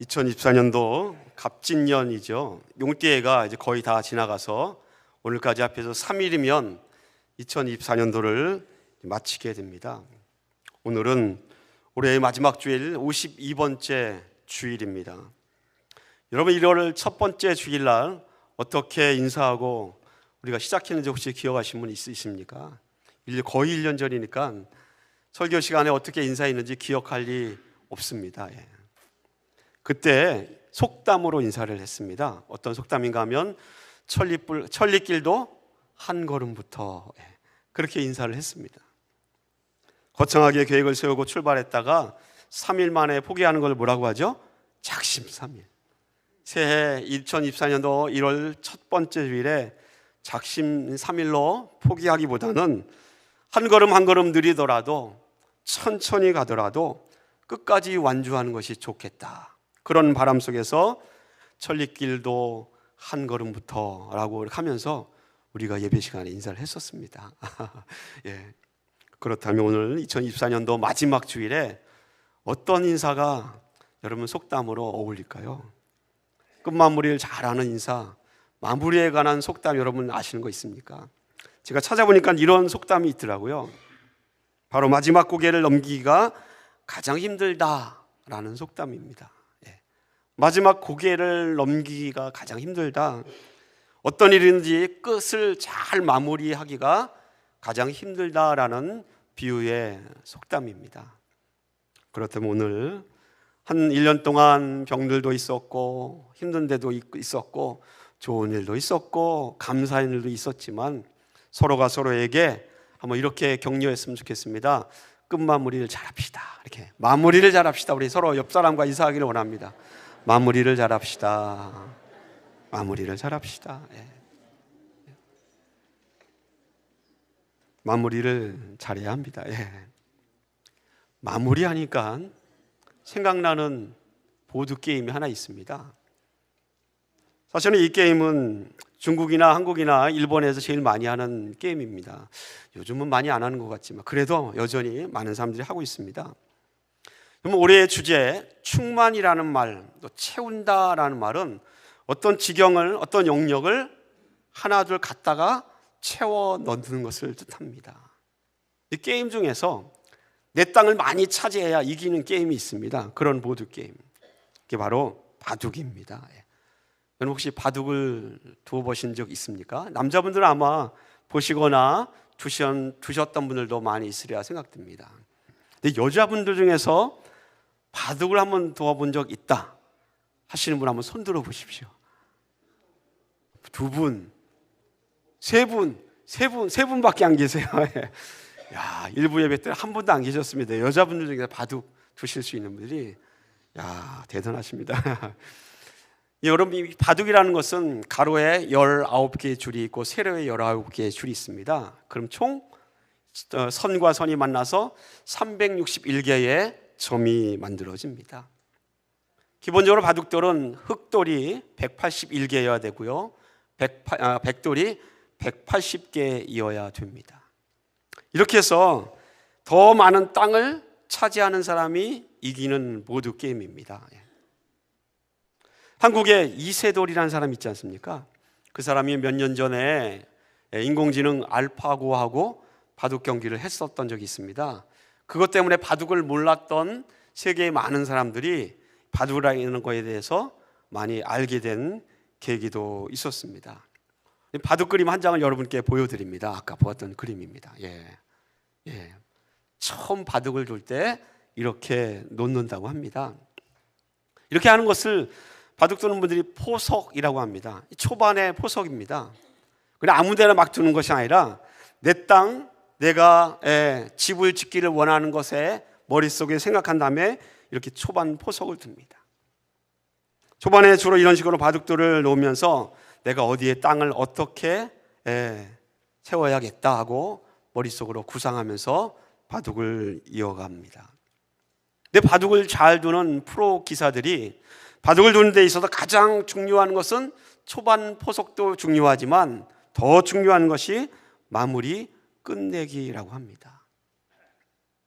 2024년도 갑진년이죠. 용띠해가 이제 거의 다 지나가서 오늘까지 합해서 3일이면 2024년도를 마치게 됩니다. 오늘은 올해의 마지막 주일 52번째 주일입니다. 여러분 1월 첫 번째 주일날 어떻게 인사하고 우리가 시작했는지 혹시 기억하신 분 있으십니까? 거의 1년 전이니까 설교 시간에 어떻게 인사했는지 기억할 리 없습니다. 그때 속담으로 인사를 했습니다. 어떤 속담인가 하면 천리길도 한 걸음부터, 그렇게 인사를 했습니다. 거창하게 계획을 세우고 출발했다가 3일 만에 포기하는 걸 뭐라고 하죠? 작심삼일. 새해 2024년도 1월 첫 번째 주일에 작심삼일로 포기하기보다는 한 걸음 한 걸음 느리더라도 천천히 가더라도 끝까지 완주하는 것이 좋겠다. 그런 바람 속에서 천리길도 한 걸음부터 라고 하면서 우리가 예배 시간에 인사를 했었습니다. 그렇다면 오늘 2024년도 마지막 주일에 어떤 인사가 여러분 속담으로 어울릴까요? 끝마무리를 잘하는 인사, 마무리에 관한 속담 여러분 아시는 거 있습니까? 제가 찾아보니까 이런 속담이 있더라고요. 바로 마지막 고개를 넘기기가 가장 힘들다라는 속담입니다. 마지막 고개를 넘기기가 가장 힘들다. 어떤 일인지 끝을 잘 마무리하기가 가장 힘들다라는 비유의 속담입니다. 그렇다면 오늘 한 1년 동안 병들도 있었고 힘든 데도 있었고 좋은 일도 있었고 감사한 일도 있었지만 서로가 서로에게 한번 이렇게 격려했으면 좋겠습니다. 끝마무리를 잘합시다. 이렇게 마무리를 잘합시다. 우리 서로 옆 사람과 인사하기를 원합니다. 마무리를 잘합시다. 마무리를 잘합시다. 마무리를 잘해야 합니다. 마무리하니까 생각나는 보드게임이 하나 있습니다. 사실은 이 게임은 중국이나 한국이나 일본에서 제일 많이 하는 게임입니다. 요즘은 많이 안 하는 것 같지만 그래도 여전히 많은 사람들이 하고 있습니다. 그럼 올해의 주제 충만이라는 말, 또 채운다라는 말은 어떤 지경을, 어떤 영역을 하나 둘 갖다가 채워 넣는 것을 뜻합니다. 이 게임 중에서 내 땅을 많이 차지해야 이기는 게임이 있습니다. 그런 보드 게임, 그게 바로 바둑입니다. 여러분 혹시 바둑을 두어보신 적 있습니까? 남자분들은 아마 보시거나 두셨던 분들도 많이 있으리라 생각됩니다. 근데 여자분들 중에서 바둑을 한번 두어본 적 있다 하시는 분 한번 손 들어 보십시오. 두 분, 세 분밖에 안 계세요. 야, 일부 예배 때 한 분도 안 계셨습니다. 여자분들 중에 바둑 두실 수 있는 분들이, 야, 대단하십니다. 여러분, 이 바둑이라는 것은 가로에 19개의 줄이 있고 세로에 19개의 줄이 있습니다. 그럼 총 선과 선이 만나서 361개의 점이 만들어집니다. 기본적으로 바둑돌은 흑돌이 181개여야 되고요, 백돌이 180개이어야 됩니다. 이렇게 해서 더 많은 땅을 차지하는 사람이 이기는 보드 게임입니다. 한국에 이세돌이라는 사람 있지 않습니까? 그 사람이 몇 년 전에 인공지능 알파고하고 바둑 경기를 했었던 적이 있습니다. 그것 때문에 바둑을 몰랐던 세계의 많은 사람들이 바둑이라는 것에 대해서 많이 알게 된 계기도 있었습니다. 바둑 그림 한 장을 여러분께 보여드립니다. 아까 보았던 그림입니다. 처음 바둑을 둘 때 이렇게 놓는다고 합니다. 이렇게 하는 것을 바둑 두는 분들이 포석이라고 합니다. 초반의 포석입니다. 그냥 아무 데나 막 두는 것이 아니라 내 땅, 내가 집을 짓기를 원하는 것에 머릿속에 생각한 다음에 이렇게 초반 포석을 둡니다. 초반에 주로 이런 식으로 바둑돌을 놓으면서 내가 어디에 땅을 어떻게 세워야겠다 하고 머릿속으로 구상하면서 바둑을 이어갑니다. 근데 바둑을 잘 두는 프로 기사들이 바둑을 두는 데 있어서 가장 중요한 것은 초반 포석도 중요하지만 더 중요한 것이 마무리 끝내기라고 합니다.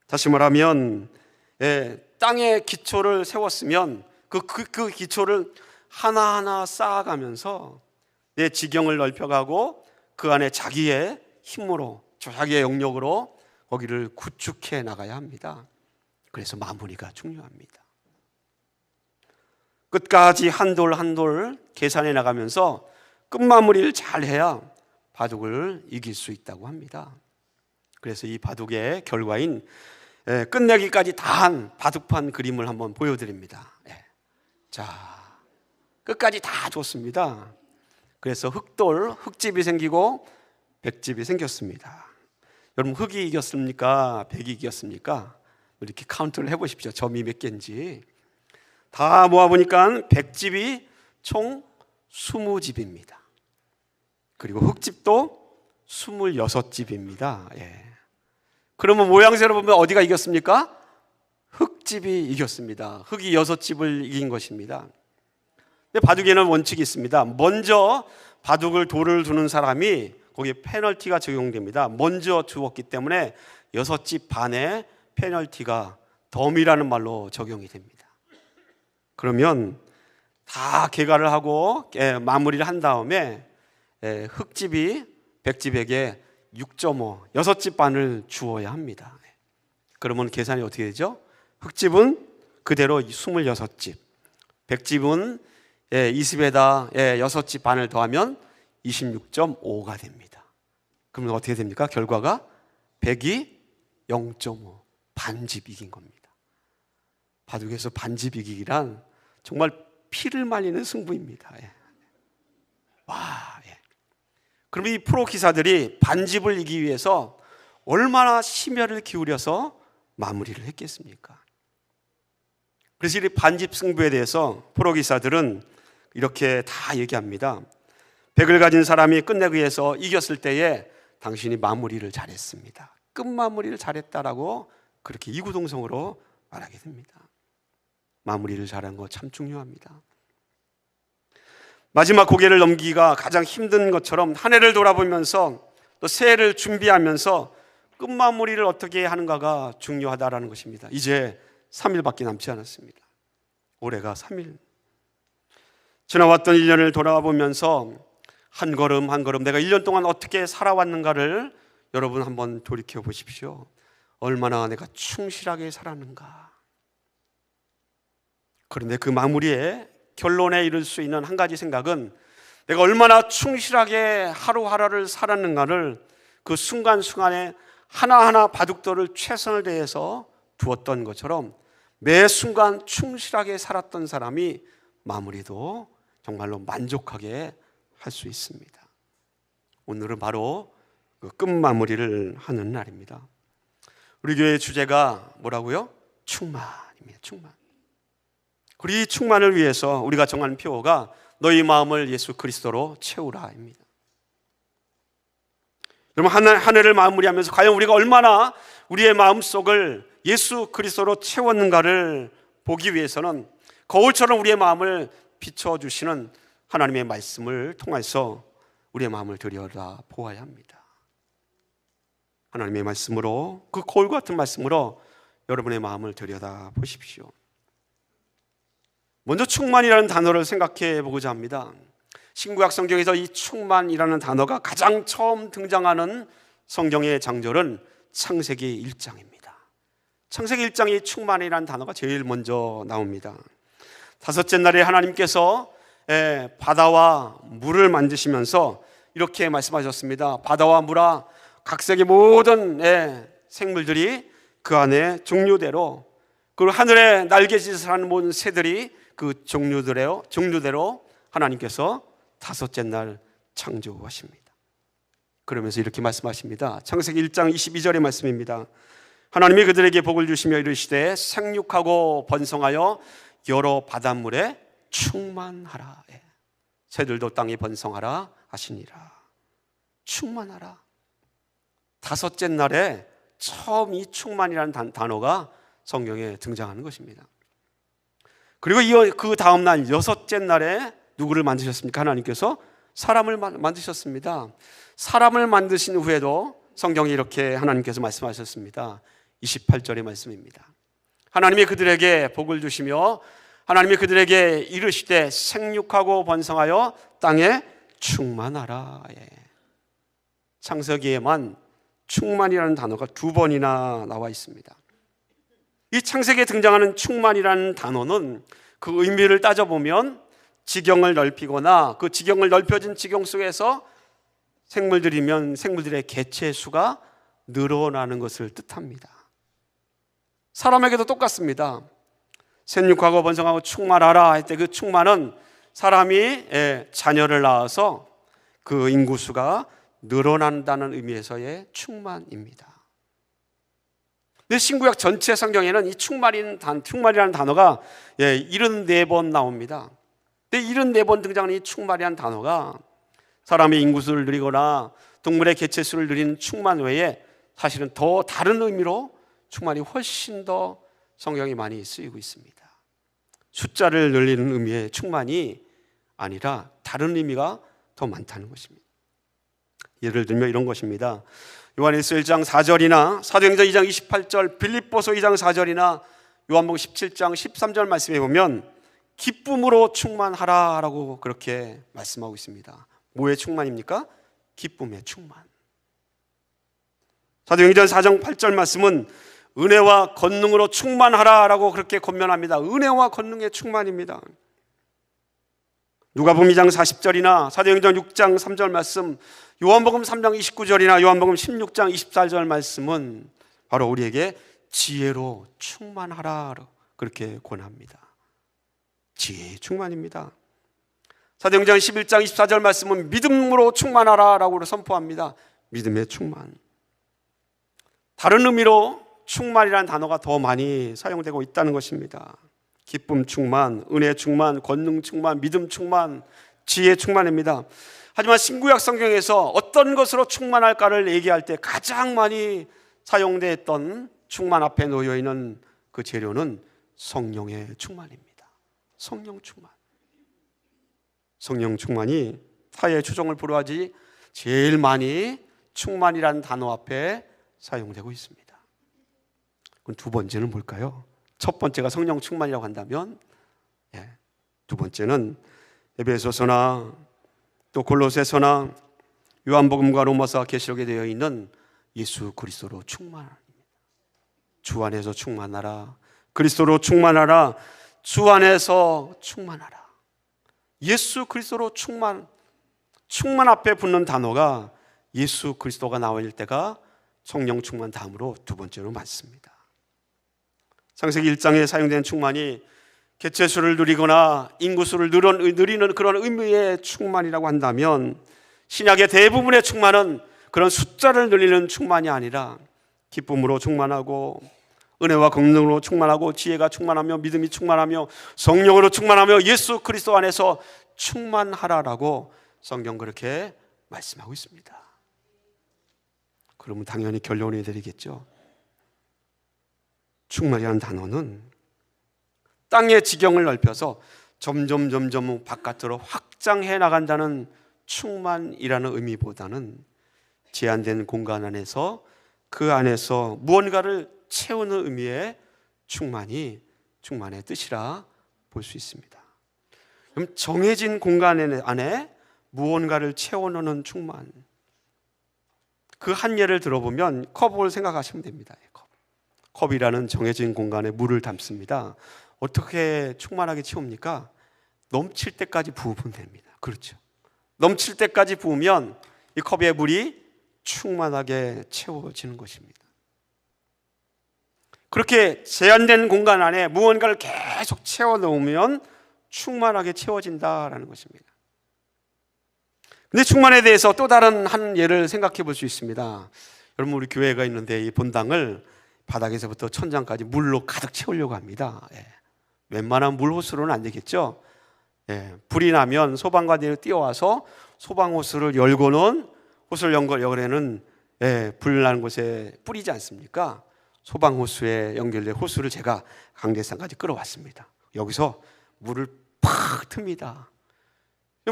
다시 말하면 땅에 기초를 세웠으면 그 기초를 하나하나 쌓아가면서 내 지경을 넓혀가고 그 안에 자기의 힘으로, 자기의 영역으로 거기를 구축해 나가야 합니다. 그래서 마무리가 중요합니다. 끝까지 한 돌 한 돌 계산해 나가면서 끝마무리를 잘 해야 바둑을 이길 수 있다고 합니다. 그래서 이 바둑의 결과인 끝내기까지 다 한 바둑판 그림을 한번 보여드립니다. 자, 끝까지 다 줬습니다. 그래서 흑집이 생기고 백집이 생겼습니다. 여러분, 흑이 이겼습니까? 백이 이겼습니까? 이렇게 카운트를 해보십시오. 점이 몇 개인지. 다 모아보니까 백집이 총 20집입니다. 그리고 흑집도 26집입니다. 그러면 모양새로 보면 어디가 이겼습니까? 흑집이 이겼습니다. 흑이 6집을 이긴 것입니다. 근데 바둑에는 원칙이 있습니다. 먼저 바둑을 돌을 두는 사람이 거기에 페널티가 적용됩니다. 먼저 두었기 때문에 6집 반에 페널티가 덤이라는 말로 적용이 됩니다. 그러면 다 개가를 하고 마무리를 한 다음에 흑집이 백집에게 6.5, 6집 반을 주어야 합니다. 그러면 계산이 어떻게 되죠? 흑집은 그대로 26집, 백집은 20에다 6집 반을 더하면 26.5가 됩니다. 그러면 어떻게 됩니까? 결과가 백이 0.5, 반집 이긴 겁니다. 바둑에서 반집 이기기란 정말 피를 말리는 승부입니다. 와, 그럼 이 프로 기사들이 반집을 이기기 위해서 얼마나 심혈을 기울여서 마무리를 했겠습니까? 그래서 이 반집 승부에 대해서 프로 기사들은 이렇게 다 얘기합니다. 백을 가진 사람이 끝내기 위해서 이겼을 때에 당신이 마무리를 잘했습니다. 끝마무리를 잘했다라고 그렇게 이구동성으로 말하게 됩니다. 마무리를 잘한 거 참 중요합니다. 마지막 고개를 넘기기가 가장 힘든 것처럼 한 해를 돌아보면서 또 새해를 준비하면서 끝마무리를 어떻게 하는가가 중요하다라는 것입니다. 이제 3일밖에 남지 않았습니다. 올해가 3일. 지나왔던 1년을 돌아보면서 한 걸음 한 걸음 내가 1년 동안 어떻게 살아왔는가를 여러분 한번 돌이켜 보십시오. 얼마나 내가 충실하게 살았는가. 그런데 그 마무리에 결론에 이를 수 있는 한 가지 생각은 내가 얼마나 충실하게 하루하루를 살았는가를 그 순간순간에 하나하나 바둑돌을 최선을 다해서 두었던 것처럼 매 순간 충실하게 살았던 사람이 마무리도 정말로 만족하게 할 수 있습니다. 오늘은 바로 그 끝마무리를 하는 날입니다. 우리 교회의 주제가 뭐라고요? 충만입니다. 충만. 그리고 이 충만을 위해서 우리가 정한 표어가 너희 마음을 예수 그리스도로 채우라입니다. 여러분, 한 해를 마무리하면서 과연 우리가 얼마나 우리의 마음속을 예수 그리스도로 채웠는가를 보기 위해서는 거울처럼 우리의 마음을 비춰주시는 하나님의 말씀을 통해서 우리의 마음을 들여다 보아야 합니다. 하나님의 말씀으로, 그 거울 같은 말씀으로 여러분의 마음을 들여다 보십시오. 먼저 충만이라는 단어를 생각해 보고자 합니다. 신구약 성경에서 이 충만이라는 단어가 가장 처음 등장하는 성경의 장절은 창세기 1장입니다. 창세기 1장이 충만이라는 단어가 제일 먼저 나옵니다. 다섯째 날에 하나님께서 바다와 물을 만드시면서 이렇게 말씀하셨습니다. 바다와 물아 각색의 모든 생물들이 그 안에 종류대로, 그리고 하늘에 날개짓을 하는 모든 새들이 그 종류대로 하나님께서 다섯째 날 창조하십니다. 그러면서 이렇게 말씀하십니다. 창세기 1장 22절의 말씀입니다. 하나님이 그들에게 복을 주시며 이르시되 생육하고 번성하여 여러 바닷물에 충만하라. 새들도 땅에 번성하라 하시니라. 충만하라. 다섯째 날에 처음 이 충만이라는 단어가 성경에 등장하는 것입니다. 그리고 그 다음 날 여섯째 날에 누구를 만드셨습니까? 하나님께서 사람을 만드셨습니다. 사람을 만드신 후에도 성경에 이렇게 하나님께서 말씀하셨습니다. 28절의 말씀입니다. 하나님이 그들에게 복을 주시며 하나님이 그들에게 이르시되 생육하고 번성하여 땅에 충만하라. 창세기에만 충만이라는 단어가 2번이나 나와 있습니다. 이 창세기에 등장하는 충만이라는 단어는 그 의미를 따져보면 지경을 넓히거나 그 지경을 넓혀진 지경 속에서 생물들이면 생물들의 개체 수가 늘어나는 것을 뜻합니다. 사람에게도 똑같습니다. 생육하고 번성하고 충만하라 할 때 그 충만은 사람이 자녀를 낳아서 그 인구수가 늘어난다는 의미에서의 충만입니다. 근데 신구약 전체 성경에는 이 충만이라는 단어가 74번 나옵니다. 근데 74번 등장하는 이 충만이라는 단어가 사람의 인구수를 늘리거나 동물의 개체수를 늘리는 충만 외에 사실은 더 다른 의미로 충만이 훨씬 더 성경에 많이 쓰이고 있습니다. 숫자를 늘리는 의미의 충만이 아니라 다른 의미가 더 많다는 것입니다. 예를 들면 이런 것입니다. 요한일서 1장 4절이나 사도행전 2장 28절, 빌립보서 2장 4절이나 요한복음 17장 13절 말씀에 보면 기쁨으로 충만하라라고 그렇게 말씀하고 있습니다. 뭐의 충만입니까? 기쁨의 충만. 사도행전 4장 8절 말씀은 은혜와 권능으로 충만하라라고 그렇게 권면합니다. 은혜와 권능의 충만입니다. 누가복음 2장 40절이나 사도행전 6장 3절 말씀, 요한복음 3장 29절이나 요한복음 16장 24절 말씀은 바로 우리에게 지혜로 충만하라 그렇게 권합니다. 지혜의 충만입니다. 사도행전 11장 24절 말씀은 믿음으로 충만하라라고 선포합니다. 믿음의 충만. 다른 의미로 충만이라는 단어가 더 많이 사용되고 있다는 것입니다. 기쁨 충만, 은혜 충만, 권능 충만, 믿음 충만, 지혜 충만입니다. 하지만 신구약 성경에서 어떤 것으로 충만할까를 얘기할 때 가장 많이 사용됐던 충만 앞에 놓여 있는 그 재료는 성령의 충만입니다. 성령 충만. 성령 충만이 사회의 추종을 불허하지 제일 많이 충만이라는 단어 앞에 사용되고 있습니다. 그럼 두 번째는 뭘까요? 첫 번째가 성령 충만이라고 한다면 두 번째는 에베소서나 또 골로새서나 요한복음과 로마서 계시록에 되어 있는 예수 그리스도로 충만합니다. 주 안에서 충만하라. 그리스도로 충만하라. 주 안에서 충만하라. 예수 그리스도로 충만 앞에 붙는 단어가 예수 그리스도가 나올 때가 성령 충만 다음으로 두 번째로 맞습니다. 창세기 1장에 사용된 충만이 개체수를 누리거나 인구수를 늘리는 그런 의미의 충만이라고 한다면 신약의 대부분의 충만은 그런 숫자를 늘리는 충만이 아니라 기쁨으로 충만하고 은혜와 권능으로 충만하고 지혜가 충만하며 믿음이 충만하며 성령으로 충만하며 예수 그리스도 안에서 충만하라라고 성경 그렇게 말씀하고 있습니다. 그러면 당연히 결론이 되겠죠. 충만이라는 단어는 땅의 지경을 넓혀서 점점 바깥으로 확장해 나간다는 충만이라는 의미보다는 제한된 공간 안에서 그 안에서 무언가를 채우는 의미의 충만의 뜻이라 볼 수 있습니다. 그럼 정해진 공간 안에 무언가를 채워넣는 충만. 그 한 예를 들어보면 컵을 생각하시면 됩니다. 컵이라는 정해진 공간에 물을 담습니다. 어떻게 충만하게 채웁니까? 넘칠 때까지 부으면 됩니다. 그렇죠. 넘칠 때까지 부으면 이 컵에 물이 충만하게 채워지는 것입니다. 그렇게 제한된 공간 안에 무언가를 계속 채워 넣으면 충만하게 채워진다라는 것입니다. 근데 충만에 대해서 또 다른 한 예를 생각해 볼 수 있습니다. 여러분, 우리 교회가 있는데 이 본당을 바닥에서부터 천장까지 물로 가득 채우려고 합니다. 웬만한 물 호스로는 안 되겠죠. 불이 나면 소방관들이 뛰어와서 소방 호스를 열고는 호스를 연결에는 불 나는 곳에 뿌리지 않습니까? 소방 호스에 연결된 호스를 제가 강대상까지 끌어왔습니다. 여기서 물을 팍 틉니다.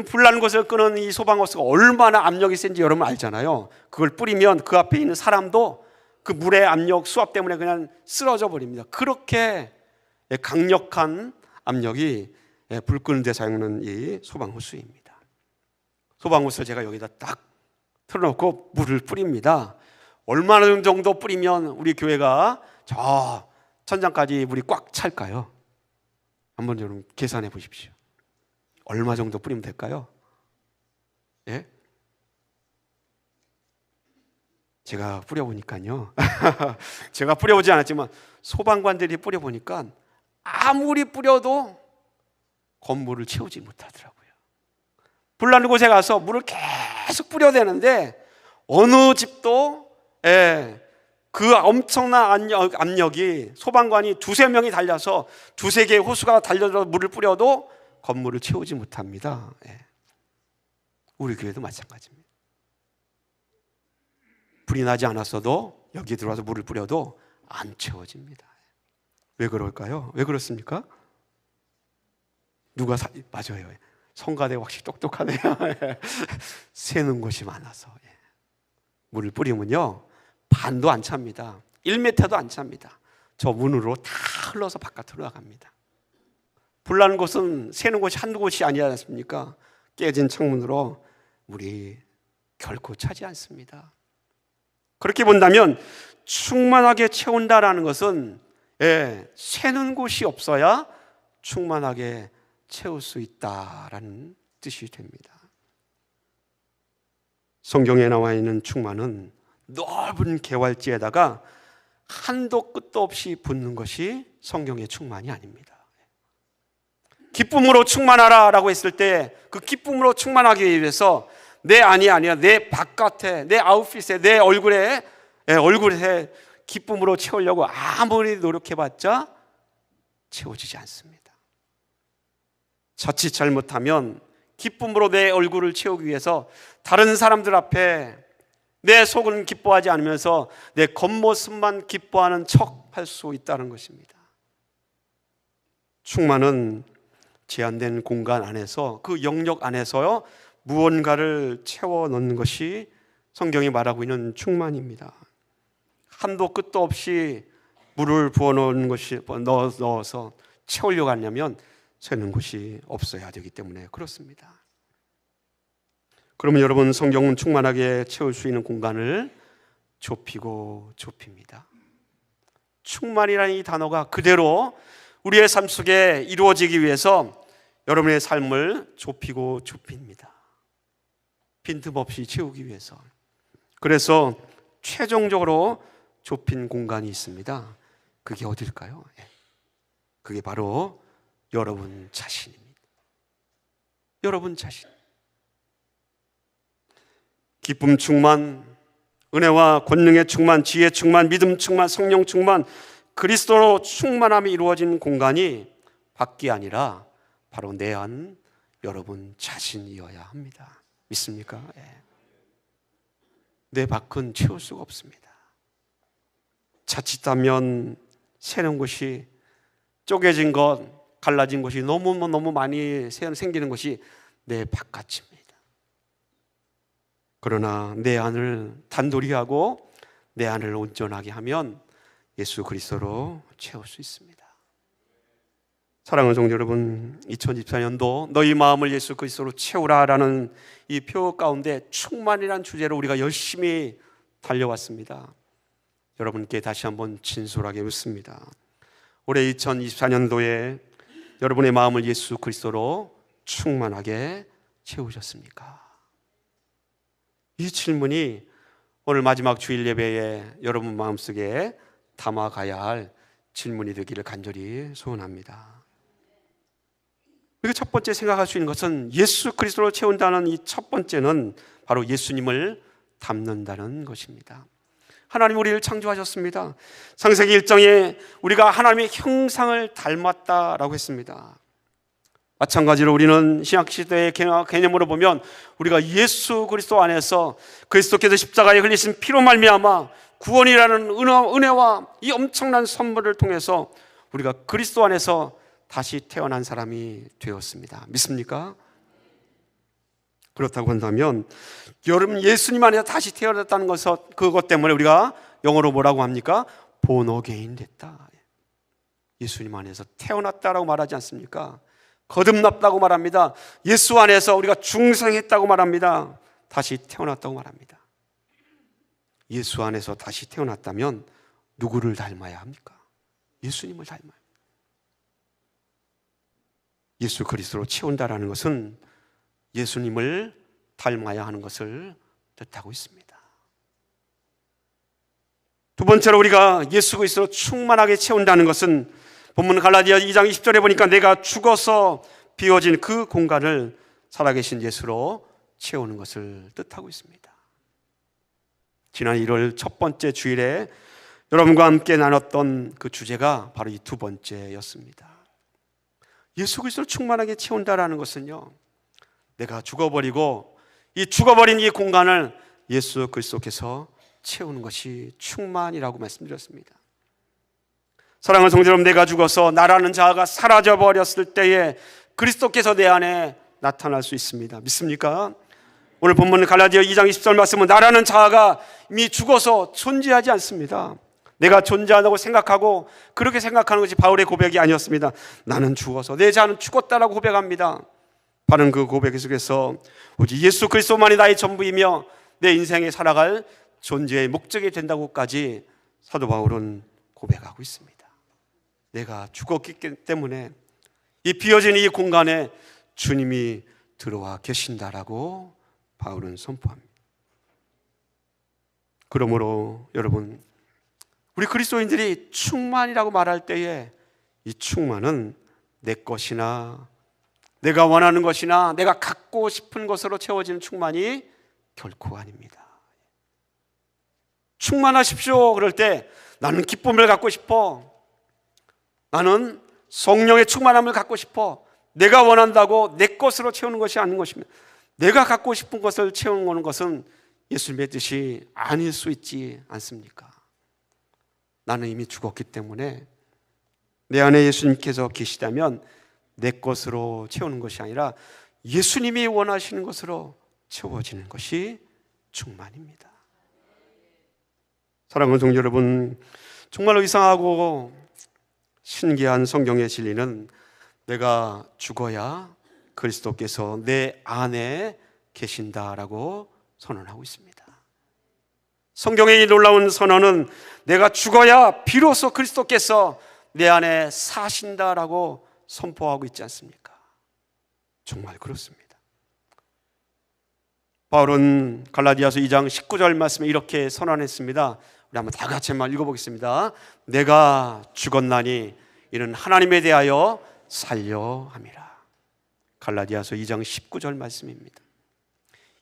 불 나는 곳을 끄는 이 소방 호스가 얼마나 압력이 센지 여러분 알잖아요. 그걸 뿌리면 그 앞에 있는 사람도 그 물의 압력, 수압 때문에 그냥 쓰러져 버립니다. 그렇게 강력한 압력이 불 끄는 데 사용하는 이 소방호스입니다. 소방호스를 제가 여기다 딱 틀어놓고 물을 뿌립니다. 얼마나 정도 뿌리면 우리 교회가 저 천장까지 물이 꽉 찰까요? 한번 여러분 계산해 보십시오. 얼마 정도 뿌리면 될까요? 예? 제가 뿌려보니까요. 제가 뿌려보지 않았지만 소방관들이 뿌려보니까 아무리 뿌려도 건물을 채우지 못하더라고요. 불나는 곳에 가서 물을 계속 뿌려야 되는데 어느 집도 그 엄청난 압력이 소방관이 두세 명이 달려서 두세 개의 호수가 달려서 물을 뿌려도 건물을 채우지 못합니다. 우리 교회도 마찬가지입니다. 불이 나지 않았어도 여기 들어와서 물을 뿌려도 안 채워집니다. 왜 그럴까요? 왜 그렇습니까? 맞아요. 성가대 확실히 똑똑하네요. 새는 곳이 많아서. 물을 뿌리면요 반도 안 찹니다. 1m도 안 찹니다. 저 문으로 다 흘러서 바깥으로 나갑니다. 불나는 곳은 새는 곳이 한두 곳이 아니지 않습니까? 깨진 창문으로 물이 결코 차지 않습니다. 그렇게 본다면 충만하게 채운다라는 것은 새는 곳이 없어야 충만하게 채울 수 있다라는 뜻이 됩니다. 성경에 나와 있는 충만은 넓은 개활지에다가 한도 끝도 없이 붓는 것이 성경의 충만이 아닙니다. 기쁨으로 충만하라라고 했을 때 그 기쁨으로 충만하기 위해서 내 안이 아니라 내 바깥에, 내 아웃핏에, 내 얼굴에 기쁨으로 채우려고 아무리 노력해봤자 채워지지 않습니다. 자칫 잘못하면 기쁨으로 내 얼굴을 채우기 위해서 다른 사람들 앞에 내 속은 기뻐하지 않으면서 내 겉모습만 기뻐하는 척 할 수 있다는 것입니다. 충만은 제한된 공간 안에서 그 영역 안에서요 무언가를 채워 넣는 것이 성경이 말하고 있는 충만입니다. 한도 끝도 없이 물을 부어 넣는 것이 넣어서 채우려고 하냐면 새는 곳이 없어야 되기 때문에 그렇습니다. 그러면 여러분 성경은 충만하게 채울 수 있는 공간을 좁히고 좁힙니다. 충만이라는 이 단어가 그대로 우리의 삶 속에 이루어지기 위해서 여러분의 삶을 좁히고 좁힙니다. 빈틈없이 채우기 위해서. 그래서 최종적으로 좁힌 공간이 있습니다. 그게 어딜까요? 그게 바로 여러분 자신입니다. 여러분 자신. 기쁨 충만, 은혜와 권능의 충만, 지혜 충만, 믿음 충만, 성령 충만, 그리스도로 충만함이 이루어진 공간이 밖이 아니라 바로 내 안 여러분 자신이어야 합니다. 믿습니까? 내 밖은 채울 수가 없습니다. 자칫하면 새는 곳이 쪼개진 것, 갈라진 것이 너무 많이 생기는 것이 내 바깥입니다. 그러나 내 안을 단돌이 하고 내 안을 온전하게 하면 예수 그리스도로 채울 수 있습니다. 사랑하는 성도 여러분, 2024년도 너희 마음을 예수 그리스도로 채우라라는 이 표 가운데 충만이라는 주제로 우리가 열심히 달려왔습니다. 여러분께 다시 한번 진솔하게 묻습니다. 올해 2024년도에 여러분의 마음을 예수 그리스도로 충만하게 채우셨습니까? 이 질문이 오늘 마지막 주일 예배에 여러분 마음속에 담아가야 할 질문이 되기를 간절히 소원합니다. 우리가 첫 번째 생각할 수 있는 것은 예수 그리스도로 채운다는 이 첫 번째는 바로 예수님을 닮는다는 것입니다. 하나님 우리를 창조하셨습니다. 창세기 1장에 우리가 하나님의 형상을 닮았다라고 했습니다. 마찬가지로 우리는 신약시대의 개념으로 보면 우리가 예수 그리스도 안에서 그리스도께서 십자가에 흘리신 피로 말미암아 구원이라는 은혜와 이 엄청난 선물을 통해서 우리가 그리스도 안에서 다시 태어난 사람이 되었습니다. 믿습니까? 그렇다고 한다면 여러분 예수님 안에서 다시 태어났다는 그것 때문에 우리가 영어로 뭐라고 합니까? born again 됐다. 예수님 안에서 태어났다라고 말하지 않습니까? 거듭났다고 말합니다. 예수 안에서 우리가 중생했다고 말합니다. 다시 태어났다고 말합니다. 예수 안에서 다시 태어났다면 누구를 닮아야 합니까? 예수님을 닮아야 합니다. 예수 그리스도로 채운다라는 것은 예수님을 닮아야 하는 것을 뜻하고 있습니다. 두 번째로 우리가 예수 그리스도로 충만하게 채운다는 것은 본문 갈라디아 2장 20절에 보니까 내가 죽어서 비워진 그 공간을 살아계신 예수로 채우는 것을 뜻하고 있습니다. 지난 1월 첫 번째 주일에 여러분과 함께 나눴던 그 주제가 바로 이 두 번째였습니다. 예수 그리스도를 충만하게 채운다라는 것은요, 내가 죽어버리고 이 죽어버린 이 공간을 예수 그리스도께서 채우는 것이 충만이라고 말씀드렸습니다. 사랑하는 성도 여러분, 내가 죽어서 나라는 자아가 사라져버렸을 때에 그리스도께서 내 안에 나타날 수 있습니다. 믿습니까? 오늘 본문 갈라디아 2장 20절 말씀은 나라는 자아가 이미 죽어서 존재하지 않습니다. 내가 존재한다고 생각하고 그렇게 생각하는 것이 바울의 고백이 아니었습니다. 나는 죽어서, 내 자아는 죽었다라고 고백합니다. 바른 그 고백 속에서 오직 예수 그리스도만이 나의 전부이며 내 인생에 살아갈 존재의 목적이 된다고까지 사도 바울은 고백하고 있습니다. 내가 죽었기 때문에 이 비어진 이 공간에 주님이 들어와 계신다라고 바울은 선포합니다. 그러므로 여러분, 우리 그리스도인들이 충만이라고 말할 때에 이 충만은 내 것이나 내가 원하는 것이나 내가 갖고 싶은 것으로 채워지는 충만이 결코 아닙니다. 충만하십시오 그럴 때 나는 기쁨을 갖고 싶어, 나는 성령의 충만함을 갖고 싶어, 내가 원한다고 내 것으로 채우는 것이 아닌 것입니다. 내가 갖고 싶은 것을 채우는 것은 예수님의 뜻이 아닐 수 있지 않습니까? 나는 이미 죽었기 때문에 내 안에 예수님께서 계시다면 내 것으로 채우는 것이 아니라 예수님이 원하시는 것으로 채워지는 것이 충만입니다. 사랑하는 성도 여러분, 정말로 이상하고 신기한 성경의 진리는 내가 죽어야 그리스도께서 내 안에 계신다라고 선언하고 있습니다. 성경의 이 놀라운 선언은 내가 죽어야 비로소 그리스도께서 내 안에 사신다라고 선포하고 있지 않습니까? 정말 그렇습니다. 바울은 갈라디아서 2장 19절 말씀에 이렇게 선언했습니다. 우리 한번 다 같이 한번 읽어보겠습니다. 내가 죽었나니 이는 하나님에 대하여 살려 함이라. 갈라디아서 2장 19절 말씀입니다.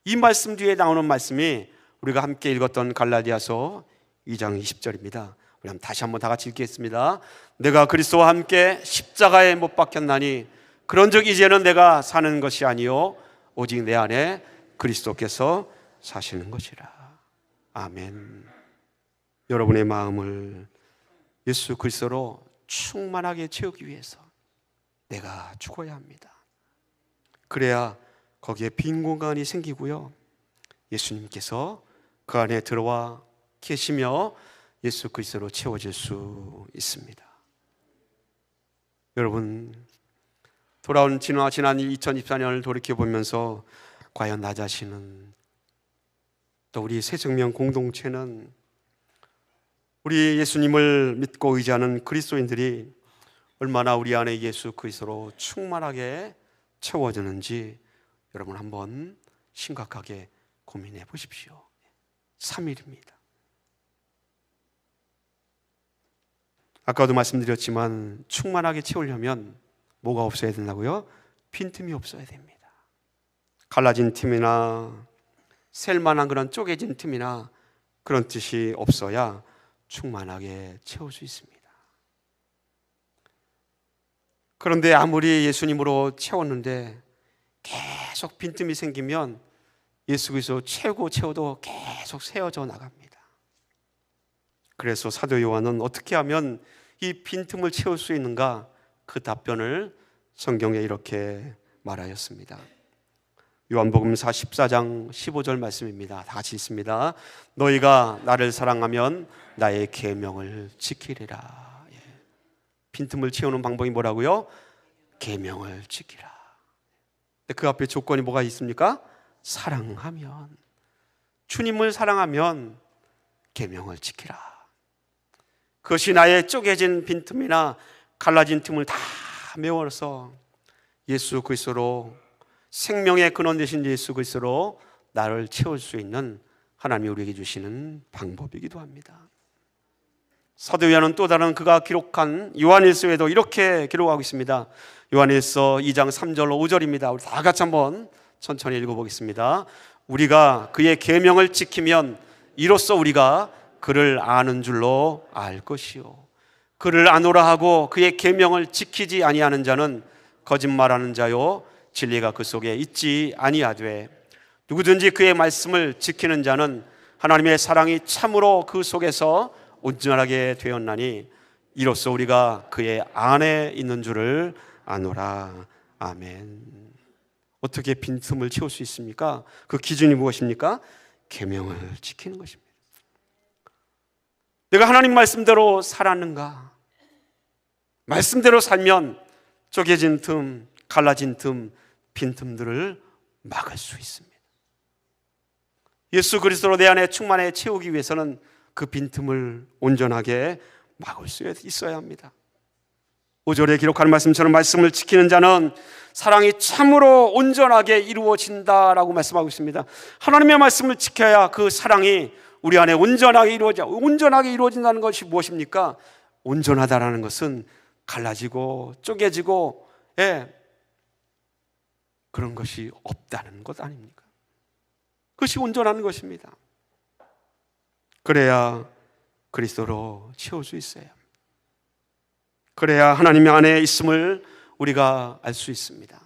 이 말씀 뒤에 나오는 말씀이 우리가 함께 읽었던 갈라디아서 2장 20절입니다. 우리 한번 다시 한번 다 같이 읽겠습니다. 내가 그리스도와 함께 십자가에 못 박혔나니 그런즉 이제는 내가 사는 것이 아니요 오직 내 안에 그리스도께서 사시는 것이라. 아멘. 여러분의 마음을 예수 그리스도로 충만하게 채우기 위해서 내가 죽어야 합니다. 그래야 거기에 빈 공간이 생기고요, 예수님께서 그 안에 들어와 계시며 예수 그리스도로 채워질 수 있습니다. 여러분, 돌아온 지난 2024년을 돌이켜보면서 과연 나 자신은, 또 우리 새생명 공동체는 우리 예수님을 믿고 의지하는 그리스도인들이 얼마나 우리 안에 예수 그리스도로 충만하게 채워지는지 여러분 한번 심각하게 고민해 보십시오. 3일입니다. 아까도 말씀드렸지만 충만하게 채우려면 뭐가 없어야 된다고요? 빈틈이 없어야 됩니다. 갈라진 틈이나 셀만한 그런 쪼개진 틈이나 그런 뜻이 없어야 충만하게 채울 수 있습니다. 그런데 아무리 예수님으로 채웠는데 계속 빈틈이 생기면 예수 그리스도 채워도 계속 세워져 나갑니다. 그래서 사도 요한은 어떻게 하면 이 빈틈을 채울 수 있는가, 그 답변을 성경에 이렇게 말하였습니다. 요한복음서 14장 15절 말씀입니다. 다 같이 읽습니다. 너희가 나를 사랑하면 나의 계명을 지키리라. 빈틈을 채우는 방법이 뭐라고요? 계명을 지키라. 근데 그 앞에 조건이 뭐가 있습니까? 사랑하면, 주님을 사랑하면 계명을 지키라. 그것이 나의 쪼개진 빈틈이나 갈라진 틈을 다 메워서 예수 그리스도로, 생명의 근원 되신 예수 그리스도로 나를 채울 수 있는 하나님이 우리에게 주시는 방법이기도 합니다. 사도 요한은 또 다른 그가 기록한 요한일서에도 이렇게 기록하고 있습니다. 요한일서 2장 3절 5절입니다. 우리 다 같이 한번 천천히 읽어보겠습니다. 우리가 그의 계명을 지키면 이로써 우리가 그를 아는 줄로 알 것이요, 그를 아노라 하고 그의 계명을 지키지 아니하는 자는 거짓말하는 자요, 진리가 그 속에 있지 아니하되 누구든지 그의 말씀을 지키는 자는 하나님의 사랑이 참으로 그 속에서 온전하게 되었나니 이로써 우리가 그의 안에 있는 줄을 아노라. 아멘. 어떻게 빈틈을 채울 수 있습니까? 그 기준이 무엇입니까? 계명을 지키는 것입니다. 내가 하나님 말씀대로 살았는가? 말씀대로 살면 쪼개진 틈, 갈라진 틈, 빈틈들을 막을 수 있습니다. 예수 그리스도로 내 안에 충만해 채우기 위해서는 그 빈틈을 온전하게 막을 수 있어야 합니다. 5절에 기록하는 말씀처럼 말씀을 지키는 자는 사랑이 참으로 온전하게 이루어진다라고 말씀하고 있습니다. 하나님의 말씀을 지켜야 그 사랑이 우리 안에 온전하게 이루어진다는 것이 무엇입니까? 온전하다라는 것은 갈라지고 쪼개지고 그런 것이 없다는 것 아닙니까? 그것이 온전한 것입니다. 그래야 그리스도로 채울 수 있어요. 그래야 하나님 안에 있음을 우리가 알 수 있습니다.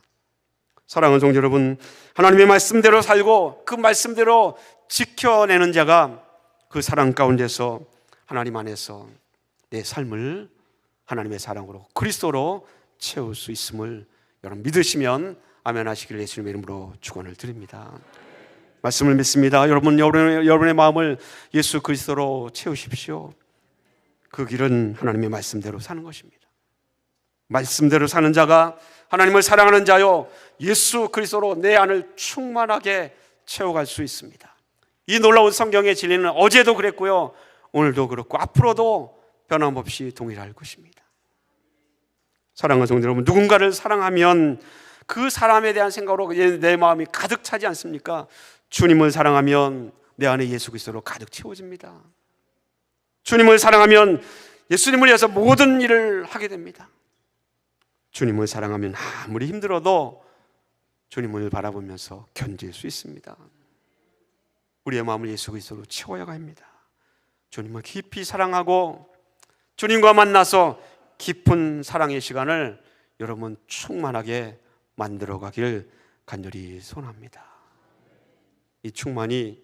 사랑하는 성도 여러분, 하나님의 말씀대로 살고 그 말씀대로 지켜내는 자가 그 사랑 가운데서 하나님 안에서 내 삶을 하나님의 사랑으로 그리스도로 채울 수 있음을 여러분 믿으시면 아멘 하시기를 예수님의 이름으로 축원을 드립니다. 말씀을 믿습니다. 여러분의 마음을 예수 그리스도로 채우십시오. 그 길은 하나님의 말씀대로 사는 것입니다. 말씀대로 사는 자가 하나님을 사랑하는 자요, 예수 그리스도로 내 안을 충만하게 채워갈 수 있습니다. 이 놀라운 성경의 진리는 어제도 그랬고요, 오늘도 그렇고 앞으로도 변함없이 동일할 것입니다. 사랑하는 성도 여러분, 누군가를 사랑하면 그 사람에 대한 생각으로 내 마음이 가득 차지 않습니까? 주님을 사랑하면 내 안에 예수 그리스도로 가득 채워집니다. 주님을 사랑하면 예수님을 위해서 모든 일을 하게 됩니다. 주님을 사랑하면 아무리 힘들어도 주님을 바라보면서 견딜 수 있습니다. 우리의 마음을 예수 그리스도로 채워야 합니다. 주님을 깊이 사랑하고 주님과 만나서 깊은 사랑의 시간을 여러분 충만하게 만들어 가길 간절히 소원합니다. 이 충만이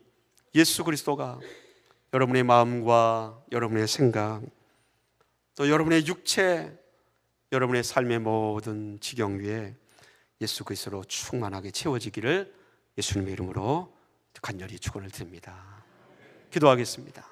예수 그리스도가 여러분의 마음과 여러분의 생각, 또 여러분의 육체, 여러분의 삶의 모든 지경 위에 예수 그리스도로 충만하게 채워지기를 예수님의 이름으로 간절히 축원을 드립니다. 기도하겠습니다.